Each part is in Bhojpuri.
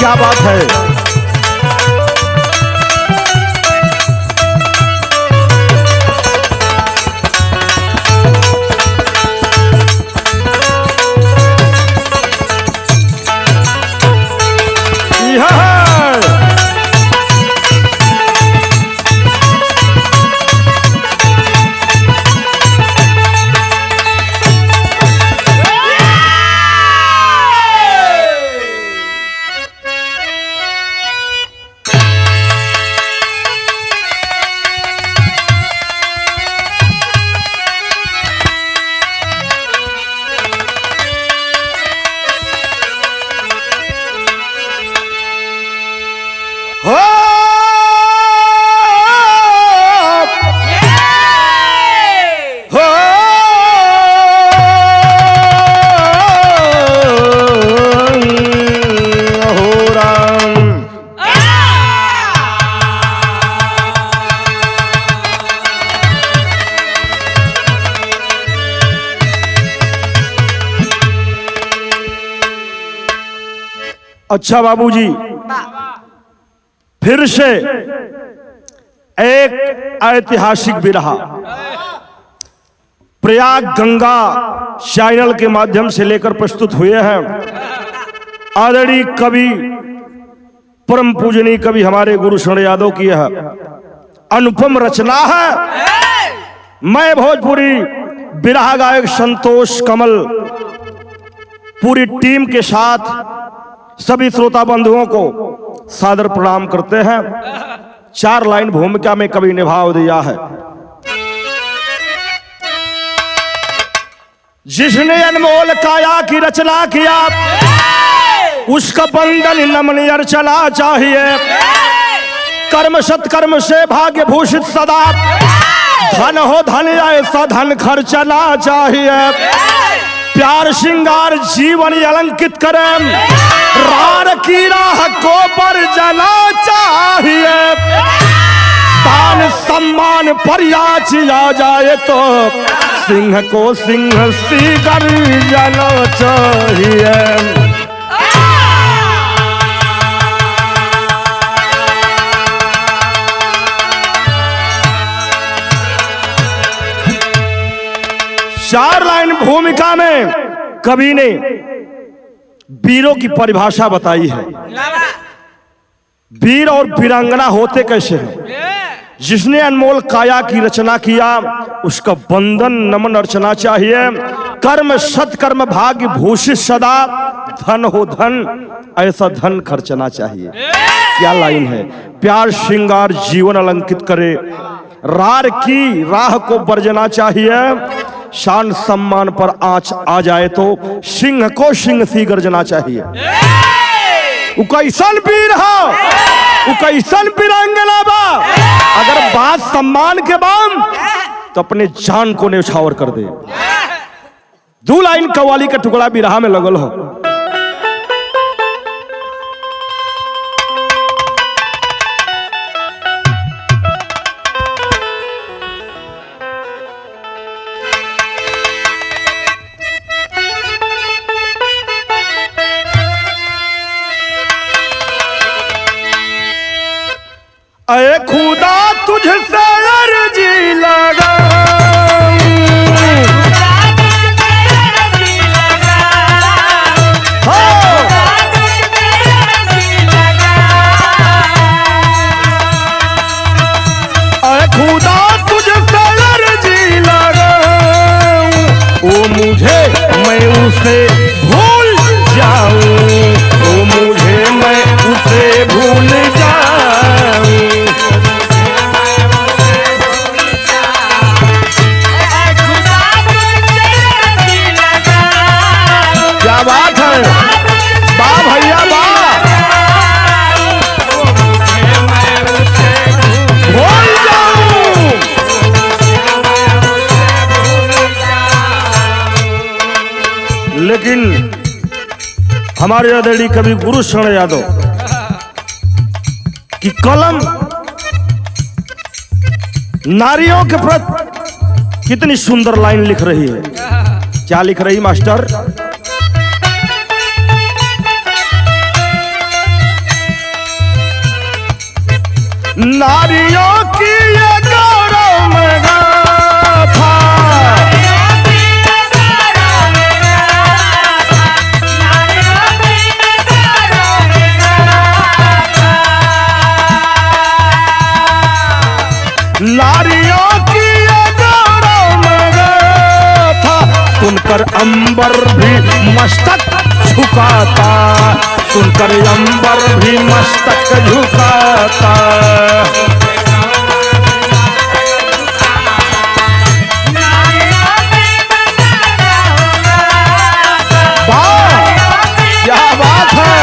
क्या बात है। अच्छा बाबूजी, फिर से एक ऐतिहासिक बिरहा प्रयाग गंगा चैनल के माध्यम से लेकर प्रस्तुत हुए हैं। आदरणीय कवि परम पूजनीय कवि हमारे गुरु शरण यादव की यह अनुपम रचना है। मैं भोजपुरी बिरहा गायक संतोष कमल पूरी टीम के साथ सभी श्रोता बंधुओं को सादर प्रणाम करते हैं। 4 लाइन भूमिका में कवि निभाव दिया है। जिसने अनमोल काया की रचना किया उसका बंधन नमन अर्चना चाहिए। कर्म सत्कर्म से भाग्य भूषित सदा, धन हो धन ऐसा धन खर्चना चाहिए। प्यार श्रृंगार जीवन अलंकित करें, रार की राह को पर जना चाहिए। तान सम्मान पर याचिया जाए तो सिंह को सिंह सी गर्जना चाहिए। चार लाइन भूमिका में कवि ने वीरों की परिभाषा बताई है। वीर और वीरांगना होते कैसे हैं। जिसने अनमोल काया की रचना किया उसका बंधन नमन अर्चना चाहिए। कर्म सत्कर्म भाग्य भूषित सदा, धन हो धन ऐसा धन खर्चना चाहिए। क्या लाइन है। प्यार श्रृंगार जीवन अलंकित करे, रार की राह को बरजना चाहिए। शान सम्मान पर आंच आ जाए तो सिंह को सिंह सी गर्जना चाहिए। कैसन वीर हो, कैसन वीरांगना बा, अगर बात सम्मान के बाद तो अपने जान को न्यौछावर कर दे। 2 लाइन कव्वाली का टुकड़ा बिरहा में लगल हो। अरे खुदा तुझसे अर्जी लगा, अरे खुदा तुझसे अर्जी लगा, वो मुझे मैं उसे भूल जाऊं, वो मुझे मैं उसे भूल जाऊं। क्या बात है, वाह भैया वाह। भूल जाऊं, लेकिन हमारे आदरणीय कवि गुरु शरण यादव की कलम नारियों के प्रति कितनी सुंदर लाइन लिख रही है। क्या लिख रही मास्टर। नारियों की ये गौरव में गाथा, नारियों की ये गौरव में गाथा, सुनकर अंबर भी मस्तक झुकाता, सुनकर अंबर भी मस्तक झुकाता। वाह, क्या बात है।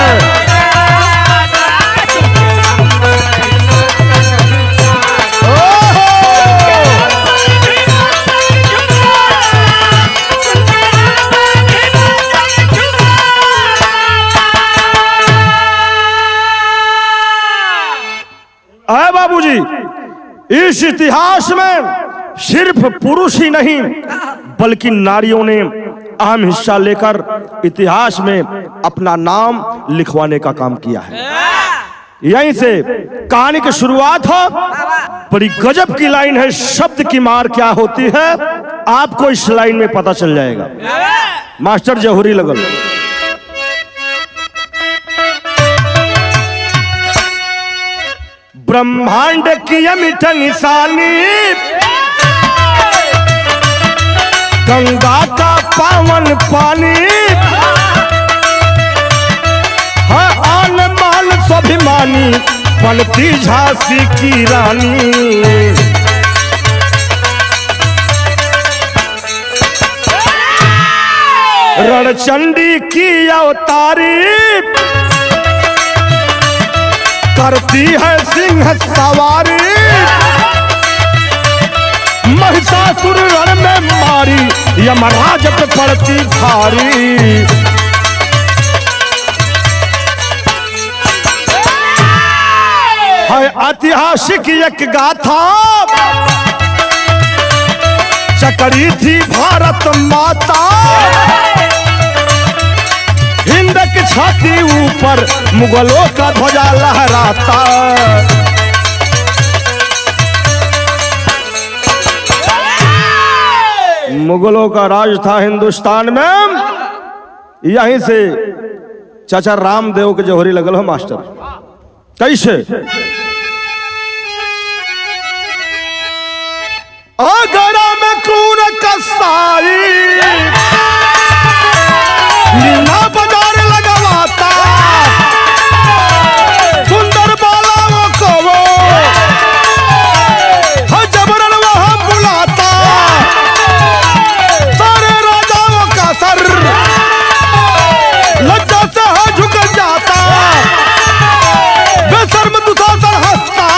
बाबूजी, इस इतिहास में सिर्फ पुरुष ही नहीं बल्कि नारियों ने अहम हिस्सा लेकर इतिहास में अपना नाम लिखवाने का काम किया है। यहीं से कहानी की शुरुआत हो। बड़ी गजब की लाइन है, शब्द की मार क्या होती है आपको इस लाइन में पता चल जाएगा। मास्टर जौहरी लगल। ब्रह्मांड की अमिट निशानी, गंगा का पावन पानी, है आन मान स्वाभिमानी, बनती झांसी की रानी। रणचंडी की अवतारी, करती है सिंह सवारी, महिषासुर रण में मारी, यमराज पे पड़ती भारी। है ऐतिहासिक एक गाथा, चकरी थी भारत माता, हिंद की छाती ऊपर मुगलों का ध्वजा लहराता। मुगलों का राज था हिंदुस्तान में। यहीं से चाचा रामदेव के जौहरी लगल हो मास्टर। कैसे? आगरा में खून कसाई, मीना बाजार लगवाता, सुंदर बालाओं को वो जबरन वहां बुलाता, सारे राजाओं का सर लज्जा से झुक जाता, बेशर्म दुशासन हंसता,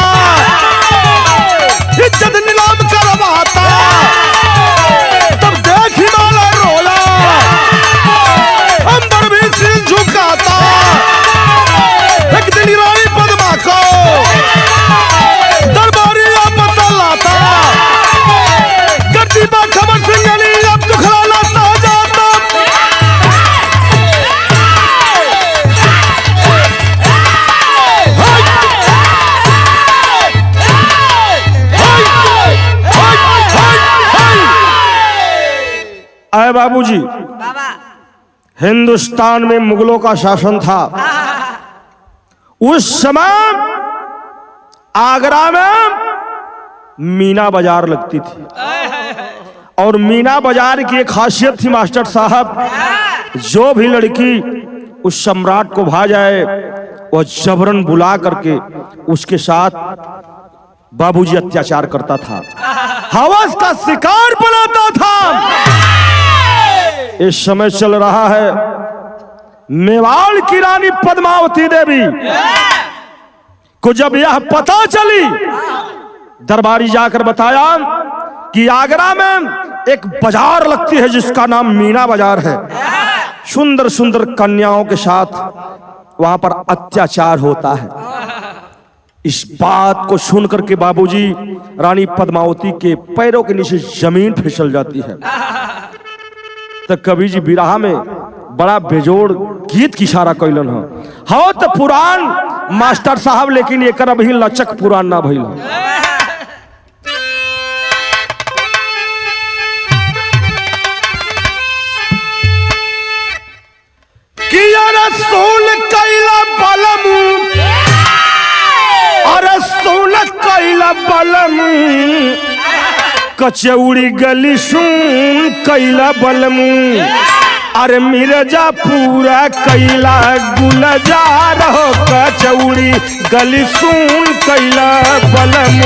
इज्जत नीलाम करवाता। तब देख हिमालय रोला, अंबर भी सिर झुकाता, एक दिन रानी पद्मा को दरबारी आपत लाता, गद्दी पर खबर सिंगली अब दुखड़ा लाता जाता। आए बाबूजी, हिंदुस्तान में मुगलों का शासन था। उस समय आगरा में मीना बाजार लगती थी, और मीना बाजार की एक खासियत थी मास्टर साहब, जो भी लड़की उस सम्राट को भा जाए वह जबरन बुला करके उसके साथ बाबूजी अत्याचार करता था, हवस का शिकार बनाता था। इस समय चल रहा है मेवाड़ की रानी पद्मावती देवी को जब यह पता चली, दरबारी जाकर बताया कि आगरा में एक बाजार लगती है जिसका नाम मीना बाजार है, सुंदर सुंदर कन्याओं के साथ वहां पर अत्याचार होता है। इस बात को सुनकर के बाबूजी रानी पद्मावती के पैरों के नीचे जमीन फिसल जाती है। तो कवि जी बिरहा में बड़ा बेजोड़ गीत की इशारा कैलन हो तो पुराण मास्टर साहब, लेकिन एकर अभी लचक पुरान ना भइल। किया रसूल कैला बलम, अरे सुन कैला बलम, कचौड़ी गली सुन कैला बलम, अरे मिर्जा पूरा कैला गुलजार हो, कचौड़ी गली सुन कैला बलम।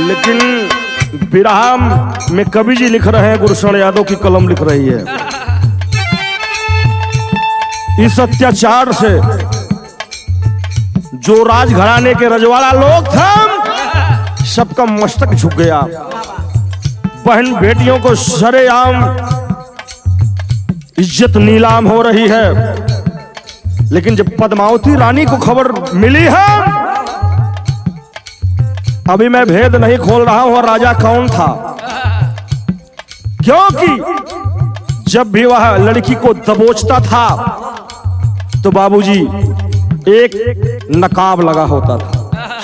लेकिन विरह में कवि जी लिख रहे हैं, गुरुशरण यादव की कलम लिख रही है। इस अत्याचार से जो राजघराने के रजवाड़ा लोग थे, सबका मस्तक झुक गया। बहन बेटियों को सरेआम इज्जत नीलाम हो रही है। लेकिन जब पद्मावती रानी को खबर मिली है, अभी मैं भेद नहीं खोल रहा हूं राजा कौन था, क्योंकि जब भी वह लड़की को दबोचता था तो बाबूजी एक नकाब लगा होता था,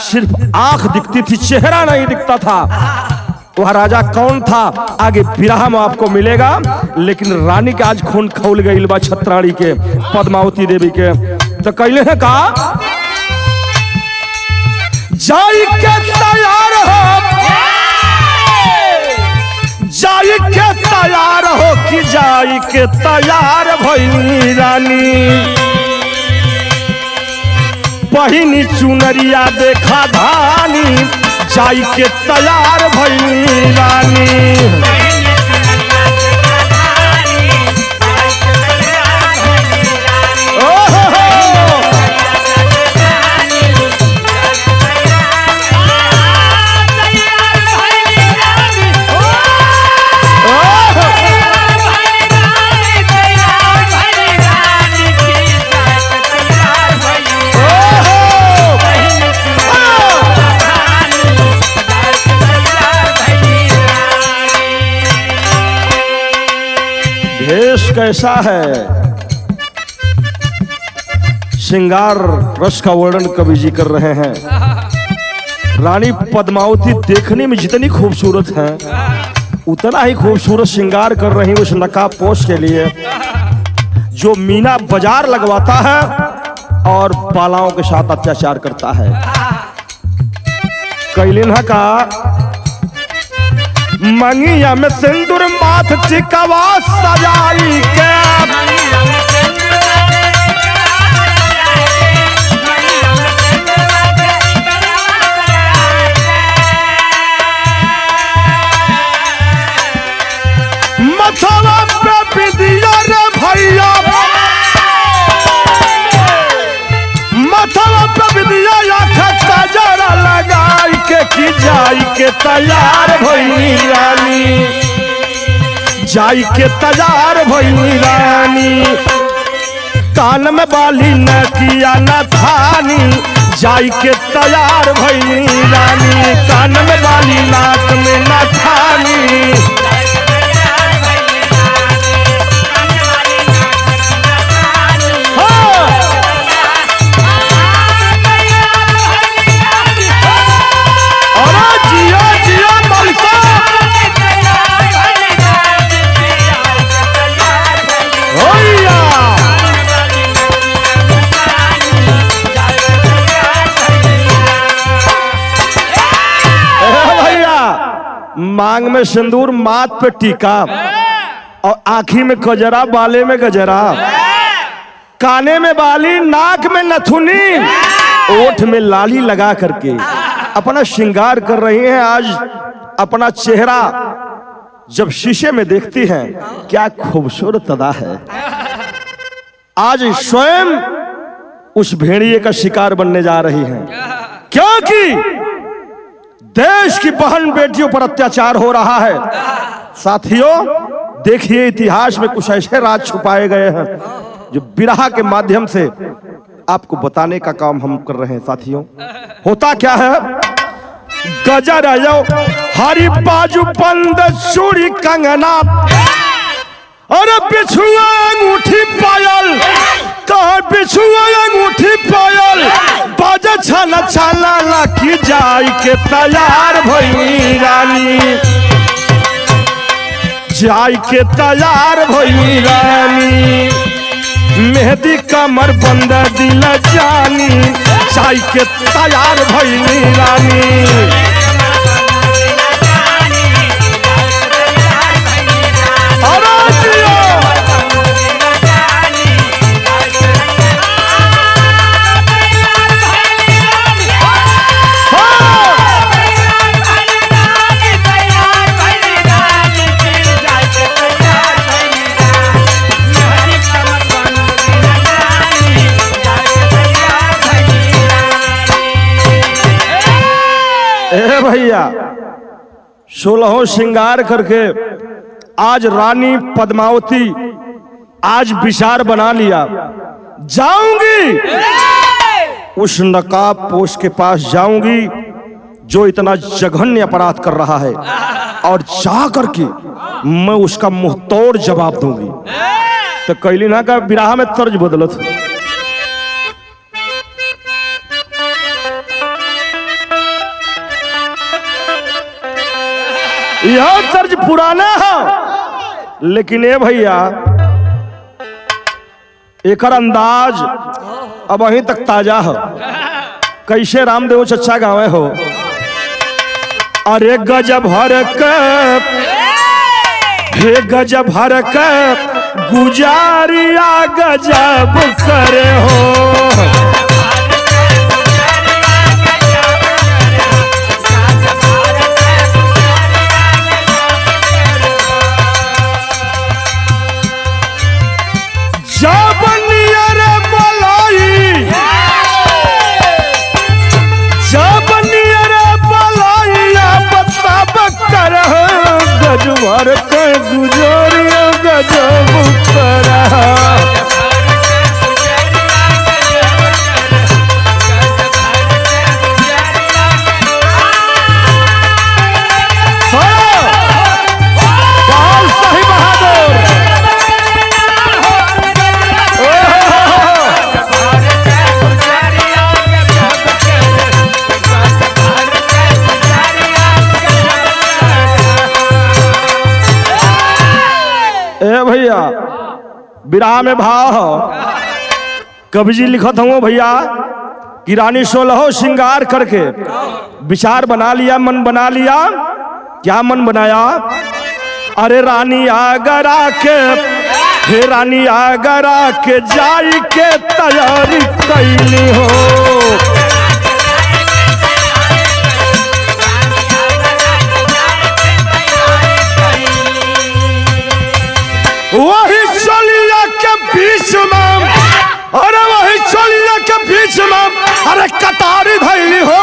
सिर्फ आंख दिखती थी, चेहरा नहीं दिखता था। वह राजा कौन था आगे विरह में आपको मिलेगा। लेकिन रानी के आज खून खौल गई बा छत्राणी के, पद्मावती देवी के। तो कैले है कहा, जाई के तैयार हो, जाई के तैयार हो, कि जाई के तैयार भइनी रानी, पहिनी चुनरिया देखा धानी, जाई के तैयार भइनी रानी। भेष कैसा है, श्रृंगार रस का वर्णन कवि जी कर रहे हैं। रानी पद्मावती देखने में जितनी खूबसूरत है, उतना ही खूबसूरत श्रृंगार कर रही उस नकाबपोश के लिए, जो मीना बाजार लगवाता है और बालाओं के साथ अत्याचार करता है। कैलिन का मंगिया में सिंदूर माथ चिकवा सजाई के, मथवा पे बिंदिया रे भैया, मथवा पे बिंदिया आँख काजरा लगाई के, की जाई के तैयार भइनी रानी, जाई के तैयार भइनी रानी, कान में बाली न किया न थानी, जाई के तैयार भइनी रानी, कान में बाली नाक में न थानी। मांग में सिंदूर, माथ पे टीका, और आँखी में कजरा, बाले में गजरा, काने में बाली, नाक में नथुनी, ओठ में लाली लगा करके अपना श्रृंगार कर रही हैं। आज अपना चेहरा जब शीशे में देखती हैं, क्या खूबसूरत अदा है। आज स्वयं उस भेड़िए का शिकार बनने जा रही हैं, क्योंकि देश की बहन बेटियों पर अत्याचार हो रहा है। साथियों देखिए, इतिहास में कुछ ऐसे राज छुपाए गए हैं जो विरह के माध्यम से आपको बताने का काम हम कर रहे हैं साथियों। होता क्या है, गजर आयो हरी बाजू बंद चूड़ी कंगना और बिछुआ अंगूठी पायल, कहा बिछुआ अंगूठी पायल बाजा छाला छाला लाखी जाई के तैयार भइनी रानी, जाई के तैयार भइनी रानी, मेहंदी कमर बंद दिल जानी, जाई के तैयार भइनी रानी। भैया 16 श्रृंगार करके आज रानी पद्मावती आज विचार बना लिया, जाऊंगी उस नकाबपोश के पास जाऊंगी जो इतना जघन्य अपराध कर रहा है और जा करके मैं उसका मुंहतोड़ जवाब दूंगी। तो कैली ना का बिराह में तर्ज बदलत, यह तर्ज पुराना है लेकिन ये भैया एक अंदाज अब वहीं तक ताजा है। कैसे रामदेव चच्चा गावे हो, अरे गजब हरकत हे गजब हरकत गुजारिया गजब करे हो, गजब गुजारिया गजब करा। सही बहादुर भैया विराह में भाव कवि जी लिखत हूँ भैया कि रानी 16 श्रृंगार करके विचार बना लिया, मन बना लिया। क्या मन बनाया, अरे रानी आगरा के हे रानी आगरा के जाई के तैयारी कैली हो, वही चलिया के बीच में, अरे वही चलिया के बीच में अरे कटारी धैली हो,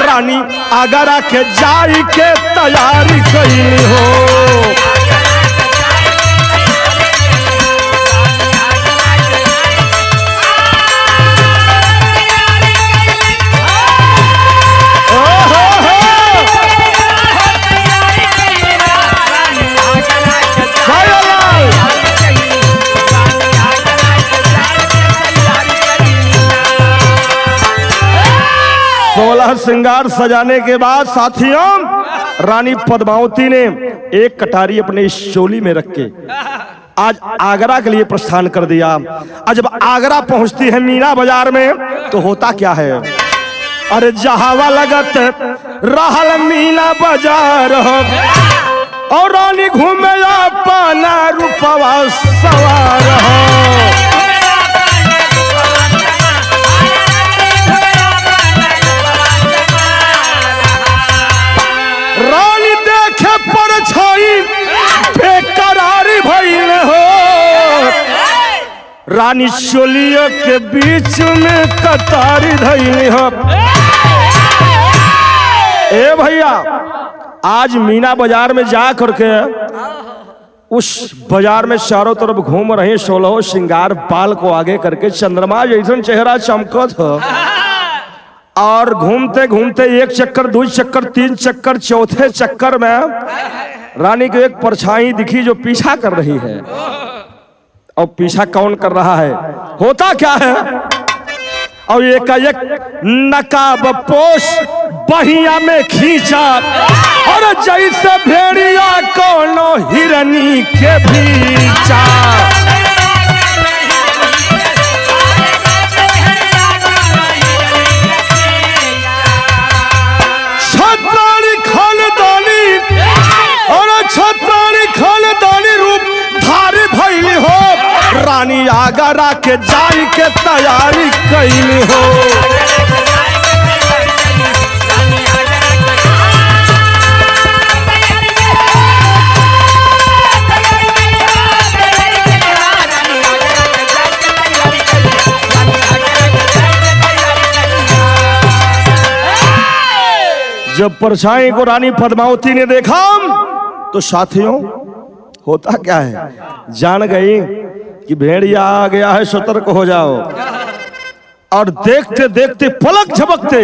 रानी आगरा के जाई के तैयारी कैली हो। श्रृंगार सजाने के बाद साथियों रानी पद्मावती ने एक कटारी अपने इस चोली में रख के आज आगरा के लिए प्रस्थान कर दिया। आज जब आगरा पहुंचती है मीना बाजार में तो होता क्या है, अरे जहावा लगत रहल मीना बाजार हो और रानी घूमे पाना रूपवा सवार हो, रानी देखे पर छाई बेकरारी भइल हो, रानी चोलिया के बीच में कतारी धइल हो। ए भैया आज मीना बाजार में जा करके उस बाजार में चारों तरफ घूम रहे 16 श्रृंगार बाल को आगे करके चंद्रमा जैसा चेहरा चमकत हो। और घूमते घूमते 1 चक्कर 2 चक्कर 3 चक्कर, चौथे चक्कर में रानी को एक परछाई दिखी जो पीछा कर रही है। और पीछा कौन कर रहा है, होता क्या है, और एक नकाब पोश बहिया में खींचा और जैसे भेड़िया कोनो हिरनी के बीचा। छत्राणी खानदानी और छत्राणी खानदानी रूप धारी भइली हो। रानी आगरा के जाई के तैयारी कैली हो। जब परछाई को रानी पद्मावती ने देखा तो साथियों होता क्या है, जान गई कि भेड़िया आ गया है, सतर्क हो जाओ। और देखते देखते पलक झपकते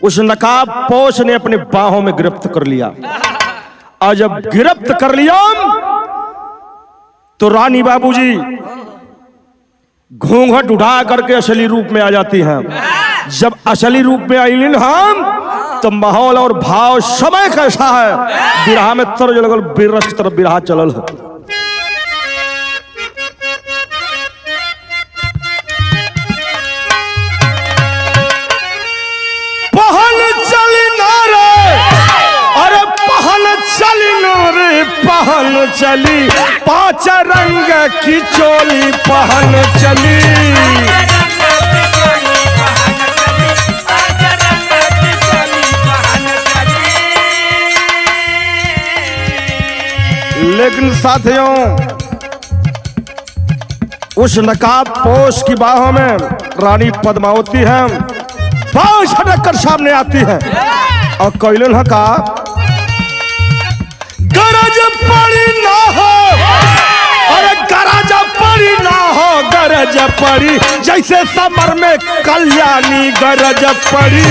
उस नकाब पोश ने अपने बाहों में गिरफ्त कर लिया। और जब गिरफ्त कर लिया तो रानी बाबूजी घूंघट उठा करके असली रूप में आ जाती हैं। जब असली रूप में आई हम तो माहौल और भाव समय कैसा है, बिरहा में तरज लगल, बिरस की तरफ बिरहा चलल है। पहल चली ना रे, अरे पहल चली ना रे, पहल चली 5 रंग की चोली पहल चली। लेकिन साथियों उस नकाब पोश की बाहों में रानी पद्मावती है, बाह झटक कर सामने आती है और कैलन है का गरज पड़ी ना हो, अरे गरज पड़ी ना हो, गरज पड़ी जैसे समर में कल्याणी गरज पड़ी।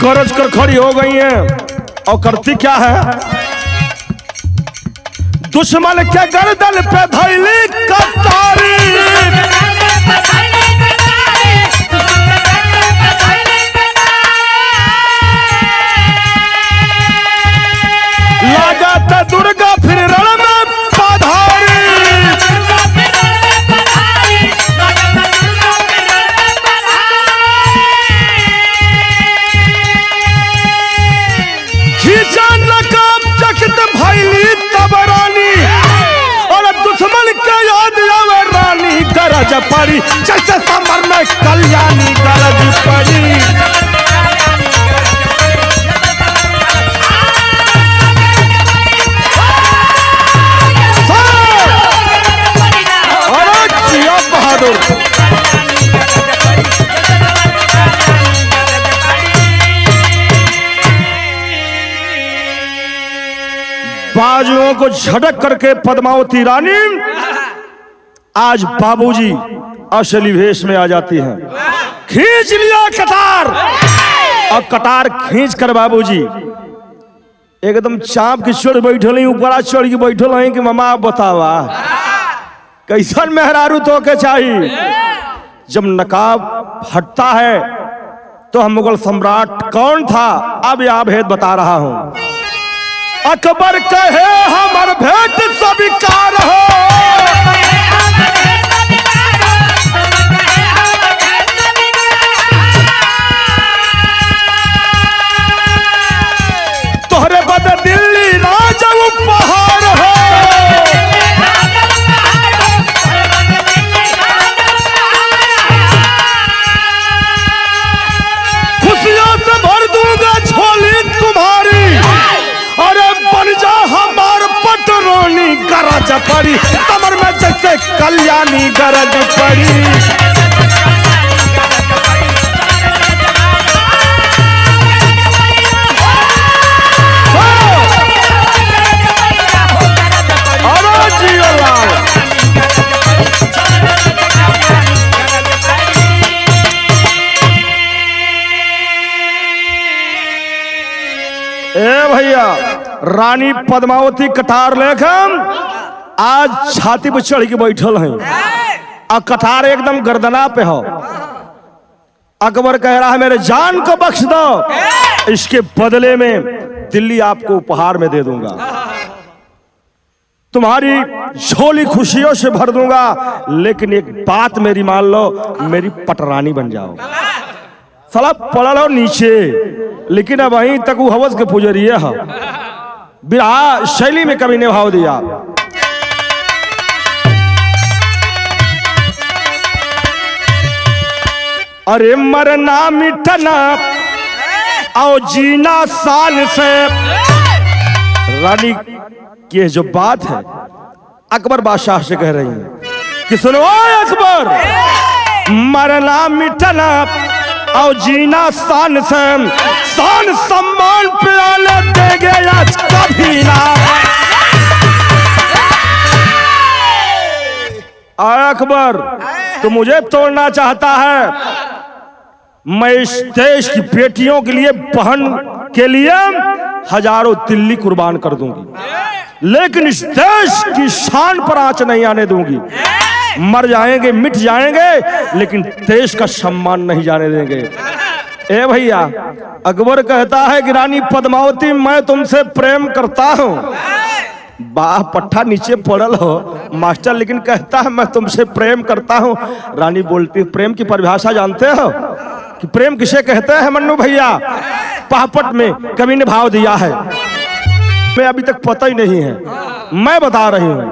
गरज कर खड़ी हो गई हैं और करती क्या है, दुश्मन के गर्दन पे धैली कटारी। लागत दुर्गा फिर रण में पधारी। नकाब चकित भैली तब रानी और दुश्मन के याद आवे रानी गरज पड़ी जैसे समर में कल्याणी गरज पड़ी। अरे जिया बहादुर, बाजुओं को झटक करके पद्मावती रानी आज बाबूजी असली वेश में आ जाती हैं। खींच लिया कतार और कतार खींच कर बाबूजी एकदम चाप की चढ़ बैठल, ऊपर चढ़ के बैठल है कि मामा आप बतावा कैसन मेहरारू तो के चाहिए। जब नकाब हटता है तो हम मुगल सम्राट कौन था, अब यह भेद बता रहा हूं। अकबर कहे हमर भेंट स्वीकार हो, तोहरे बद दिल्ली राजा उपहार हो। खुशियां कल्याणी गरज पड़ी। अरे जियो लाल। ए भैया, रानी पद्मावती कटार लेखन आज छाती पर चढ़ के बैठल हैं और कटार एकदम गर्दना पे हो। अकबर कह रहा है मेरे जान को बख्श दो, इसके बदले में दिल्ली आपको उपहार में दे दूंगा, तुम्हारी झोली खुशियों से भर दूंगा, लेकिन एक बात मेरी मान लो, मेरी पटरानी बन जाओ। साला पड़ा लो नीचे, लेकिन अब वहीं तक वो हवस के पुजरिए है, बिरहा शैली में कभी निभाव दिया। अरे मरना मिटना और जीना साल से। रानी की जो बात है अकबर बादशाह से कह रही है कि सुनो अकबर, मरना मिटना और जीना शान से, शान सम्मान प्याले देंगे आज कभी ना। अकबर तो मुझे तोड़ना चाहता है, मैं इस देश की बेटियों के लिए, बहन के लिए हजारों दिल्ली कुर्बान कर दूंगी, लेकिन इस देश की शान पर आंच नहीं आने दूंगी। मर जाएंगे, मिट जाएंगे, लेकिन देश का सम्मान नहीं जाने देंगे। ए भैया, अकबर कहता है कि रानी पद्मावती मैं तुमसे प्रेम करता हूं। बाह पट्टा नीचे पड़ल हो मास्टर, लेकिन कहता है मैं तुमसे प्रेम करता हूं। रानी बोलती प्रेम की परिभाषा जानते हो कि प्रेम किसे कहते हैं मन्नू भैया? पाहपट में कभी ने भाव दिया है, मैं अभी तक पता ही नहीं है, मैं बता रही हूं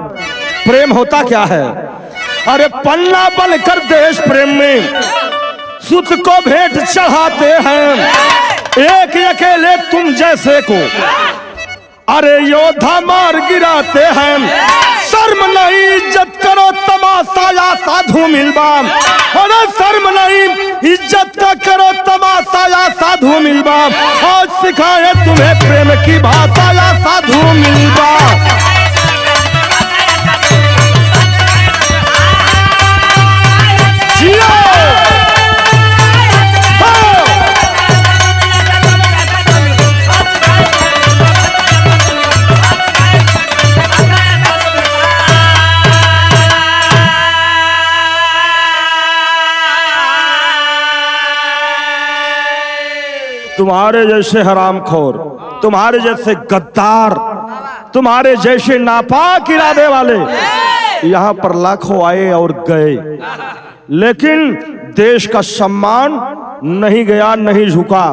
प्रेम होता क्या है। अरे पन्ना बनकर देश प्रेम में सुत को भेंट चढ़ाते हैं, एक अकेले तुम जैसे को अरे योद्धा मार गिराते हैं। शर्म नहीं, इज्जत करो तमाशा या साधु मिलवा। अरे शर्म नहीं, इज्जत का करो तमाशा या साधु मिलवा। और सिखाए तुम्हें प्रेम की भाषा या साधु मिलवा। तुम्हारे जैसे हरामखोर, तुम्हारे जैसे गद्दार, तुम्हारे जैसे नापाक इरादे वाले यहाँ पर लाखों आए और गए, लेकिन देश का सम्मान नहीं गया, नहीं झुका।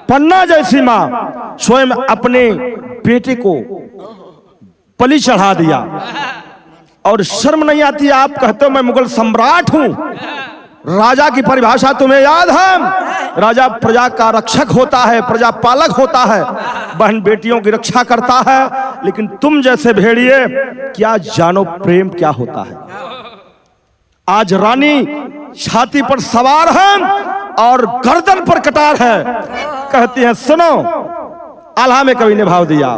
पन्ना जैसी माँ स्वयं अपने बेटे को बलि चढ़ा दिया और शर्म नहीं आती? आप कहते हो मैं मुगल सम्राट हूं। राजा की परिभाषा तुम्हें याद है? राजा प्रजा का रक्षक होता है, प्रजा पालक होता है, बहन बेटियों की रक्षा करता है, लेकिन तुम जैसे भेड़िए क्या जानो प्रेम क्या होता है। आज रानी छाती पर सवार है और गर्दन पर कटार है, कहती है सुनो, आल्हा में कवि ने भाव दिया।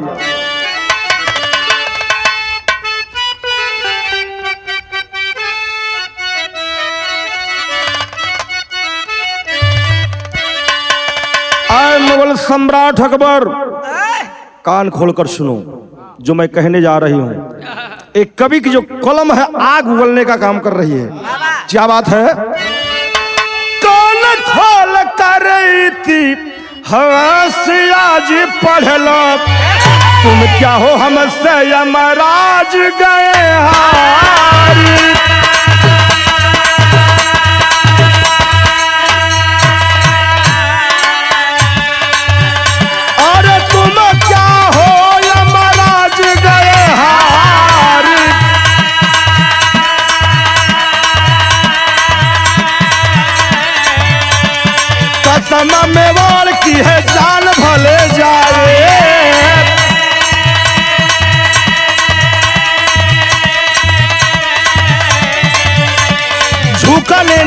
मुगल सम्राट अकबर, कान खोलकर सुनो जो मैं कहने जा रही हूं। एक कवि की जो कलम है आग उगलने का काम कर रही है। क्या बात है? कान खोल कर आज पढ़ लो, तुम क्या हो हमसे यमराज गए हारी। में वार की है जान भले जाए,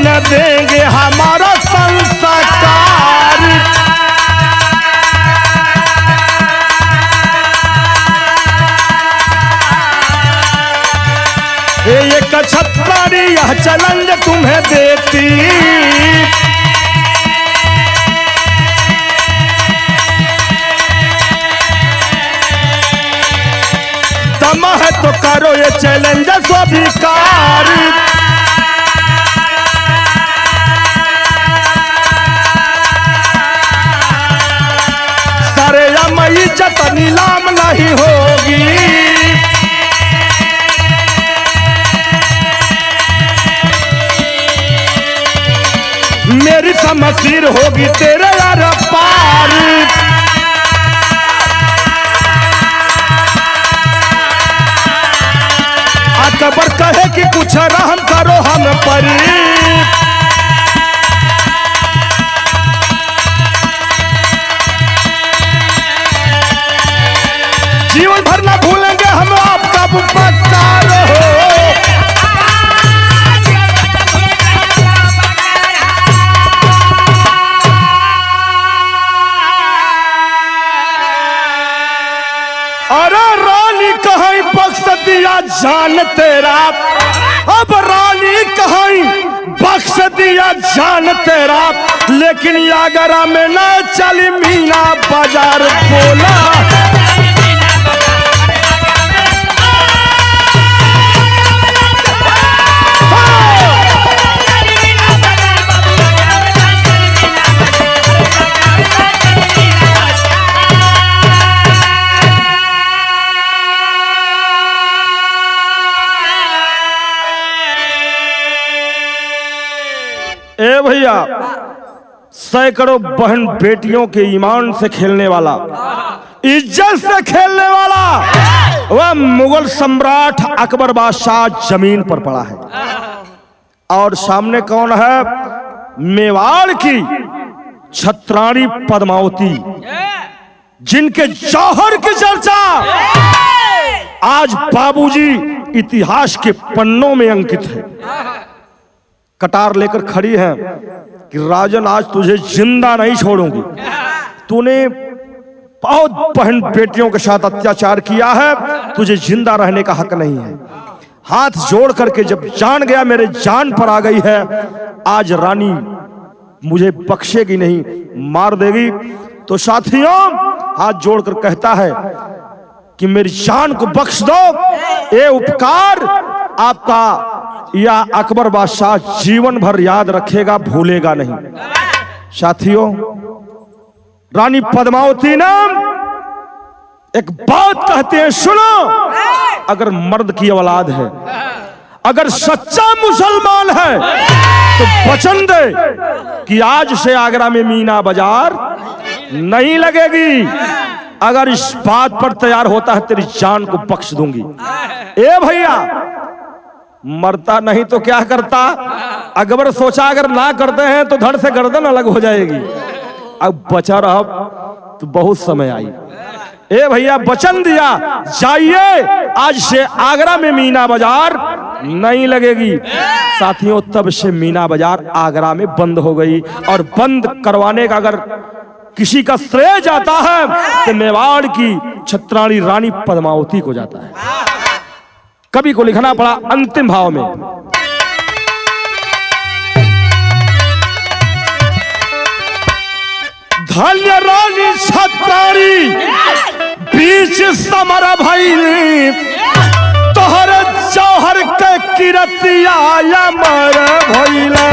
न देंगे हमारा संस्कार। एक छत्रारी यह चैलेंज तुम्हें देती, दम है तो करो ये चैलेंज स्वीकार। सारे या इज्जत नीलाम नहीं होगी, मेरी समसीर होगी तेरे यार पार। अकबर कहे कि कुछ रहम करो हम पर, जीवन भर ना भूलेंगे हम आपका उपकार हो। अरे रानी कहीं बख्श दिया जान तेरा, अब रानी कहीं बख्श दिया जान तेरा, लेकिन आगरा में न चली मीना बाजार बोला। ए भैया, सैकड़ों बहन बेटियों के ईमान से खेलने वाला, इज्जत से खेलने वाला वह मुगल सम्राट अकबर बादशाह जमीन पर पड़ा है। और सामने कौन है? मेवाड़ की छत्राणी पद्मावती, जिनके जौहर की चर्चा आज बाबूजी इतिहास के पन्नों में अंकित है। कटार लेकर खड़ी है कि राजन आज तुझे जिंदा नहीं छोड़ूंगी, तूने बहुत बहन बेटियों के साथ अत्याचार किया है, तुझे जिंदा रहने का हक नहीं है। हाथ जोड़ करके जब जान गया मेरे जान पर आ गई है, आज रानी मुझे बख्शेगी नहीं, मार देगी। तो साथियों हाथ जोड़कर कहता है कि मेरी जान को बख्श दो, ये उपकार आपका या अकबर बादशाह जीवन भर याद रखेगा, भूलेगा नहीं। साथियों रानी पद्मावती ना एक बात कहते हैं, सुनो, अगर मर्द की औलाद है, अगर सच्चा मुसलमान है तो वचन दे कि आज से आगरा में मीना बाजार नहीं लगेगी। अगर इस बात पर तैयार होता है तेरी जान को बख्श दूंगी। ए भैया, मरता नहीं तो क्या करता? अकबर सोचा अगर ना करते हैं तो धड़ से गर्दन अलग हो जाएगी। अब बचा रहा तो बहुत समय आई। ए भैया वचन दिया, जाइए आज से आगरा में मीना बाजार नहीं लगेगी। साथियों तब से मीना बाजार आगरा में बंद हो गई, और बंद करवाने का अगर किसी का श्रेय जाता है तो मेवाड़ की छत्राणी रानी पद्मावती को जाता है। कवि को लिखना पड़ा अंतिम भाव में, धन्य रानी छत्राणी बीच समर भइली, तोहर जौहर के किरतिया अमर भइले।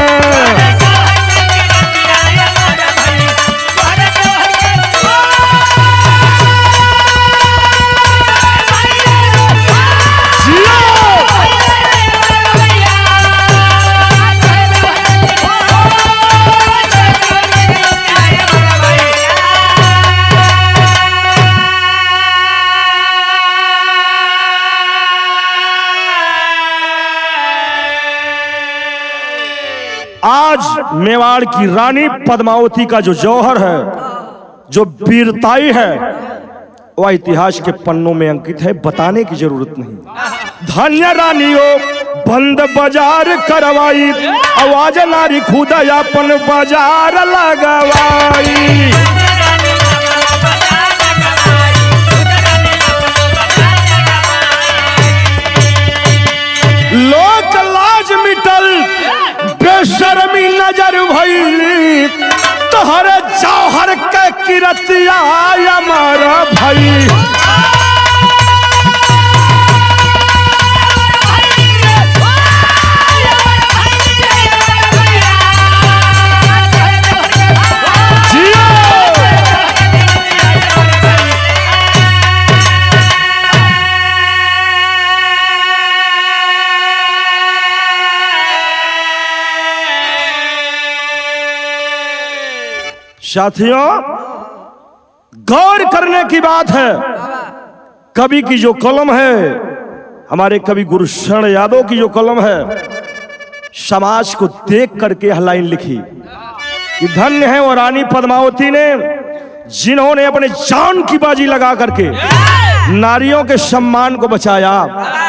आज मेवाड़ की रानी पद्मावती का जो जौहर है, जो वीरताई है, वह इतिहास के पन्नों में अंकित है, बताने की जरूरत नहीं। धन्य रानियों बंद बाजार करवाई, आवाज नारी खुद अपन बाजार लगवाई। लोक लाज मिटल बेशर्मी नजर भइली, तोहरे जौहर के किरतिया अमर भई। साथियों, गौर करने की बात है, कवि की जो कलम है, हमारे कवि गुरुशरण यादव की जो कलम है, समाज को देख करके यह लाइन लिखी कि धन्य है वो रानी पद्मावती ने, जिन्होंने अपने जान की बाजी लगा करके नारियों के सम्मान को बचाया।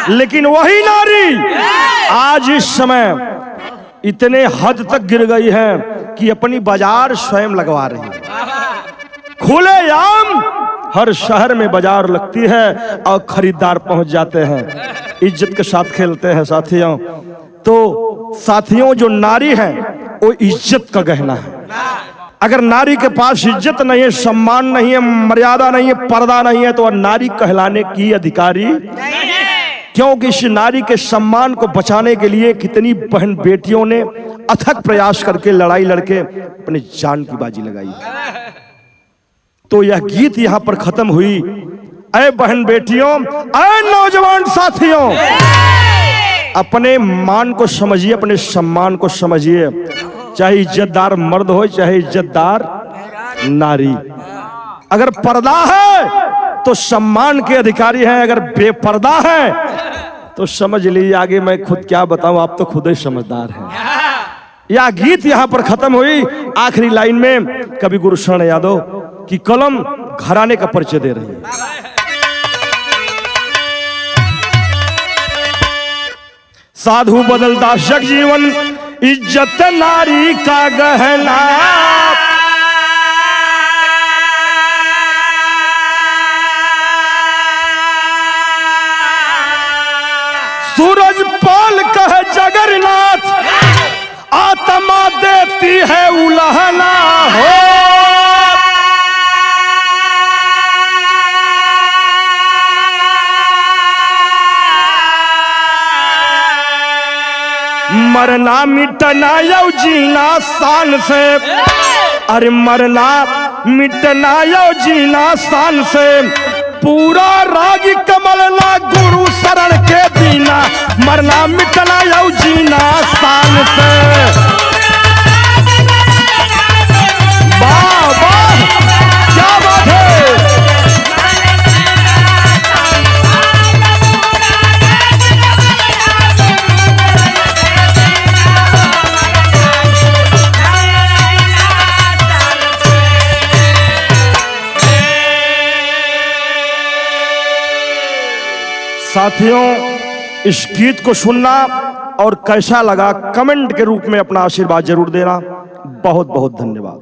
लेकिन वही नारी आज इस समय इतने हद तक गिर गई है कि अपनी बाजार स्वयं लगवा रही है। खुलेआम हर शहर में बाजार लगती है और खरीदार पहुंच जाते हैं, इज्जत के साथ खेलते हैं। साथियों, तो साथियों, जो नारी है वो इज्जत का गहना है। अगर नारी के पास इज्जत नहीं है, सम्मान नहीं है, मर्यादा नहीं है, पर्दा नहीं है, तो वह नारी कहलाने की अधिकारी नहीं है। क्योंकि इस नारी के सम्मान को बचाने के लिए कितनी बहन बेटियों ने अथक प्रयास करके लड़ाई लड़के अपनी जान की बाजी लगाई। तो यह गीत यहां पर खत्म हुई। ऐ बहन बेटियों, ऐ नौजवान साथियों, अपने मान को समझिए, अपने सम्मान को समझिए। चाहे इज्जतदार मर्द हो, चाहे इज्जतदार नारी। अगर पर्दा है तो सम्मान के अधिकारी हैं, अगर बेपर्दा है तो समझ लीजिए, आगे मैं खुद क्या बताऊं, आप तो खुद ही समझदार हैं। यह गीत यहां पर खत्म हुई। आखिरी लाइन में कवि गुरुशरण यादव की कलम घराने का परिचय दे रही है। साधु बदलता जग जीवन, इज्जत नारी का गहना। सूरज पाल कहे जगन्नाथ, आत्मा देती है उलहना हो। मरना मिटना यौ जीना शान से, अरे मरना मिटना यौ जीना शान से, पूरा राग कमल ना गुरु शरण के बिना, मरना मिटना यौ जीना शान से। वाह वाह, क्या बात है। साथियों, इस गीत को सुनना और कैसा लगा कमेंट के रूप में अपना आशीर्वाद जरूर देना। बहुत बहुत धन्यवाद।